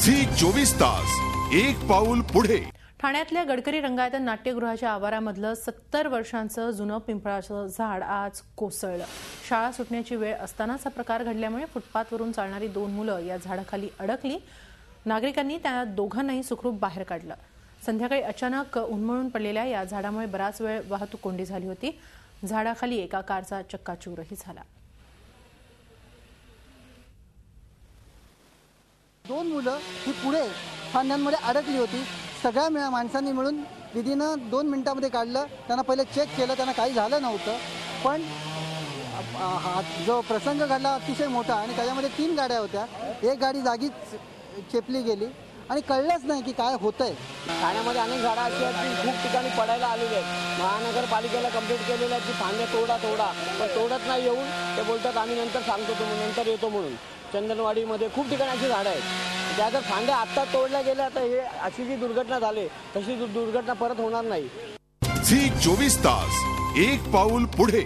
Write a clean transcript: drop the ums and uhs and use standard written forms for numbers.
Zee 24 तास एक पाऊल पुढे। ठाण्यातल्या गडकरी रंगायतन नाट्यगृहाच्या आवारामधलं 70 वर्षांचं जुनं पिंपळाचं झाड आज कोसळलं। शाळा सुटण्याची वेळ असतानाच हा प्रकार घडल्यामुळे फुटपाथवरून चालणारी 2 मुलं या झाडाखाली अडकली। नागरिकांनी त्या दोघांनाही सुखरूप बाहेर काढलं। संध्याकाळी अचानक उन्मळून पडलेल्या या झाडामुळे बराच वेळ वाहतूक कोंडी झाली होती। झाडाखाली एका कारचा चक्काचूरही झाला। 2 मुलं ही पुढे फांद्यांमध्ये अडकली होती। सगळ्या माणसांनी मिळून विदिन 2 मिनिटांमध्ये काढलं। त्यांना पहिले चेक केलं, त्यांना काही झालं नव्हतं, पण हा जो प्रसंग घडला अतिशय मोठा आणि त्याच्यामध्ये 3 गाड्या होत्या। एक गाडी जागीच चेपली गेली आणि कळलंच नाही की काय होतंय। ठाण्यामध्ये अनेक झाडं अशी आहेत की खूप ठिकाणी पडायला आलेली आहेत। महानगरपालिकेला कंप्लेंट केलेलं आहे की फांद्या तोडा, पण तोडत नाही येऊन ते बोलतात आम्ही नंतर सांगतो, नंतर येतो म्हणून। चंदनवाडीमध्ये खूप ठिकाणी अशी झाडं आहेत ज्या जर फांद्या आत्ता तोडल्या गेल्या तर हे अशी जी दुर्घटना झाली तशी दुर्घटना परत होणार नाही। झी 24 तास एक पाऊल पुढे।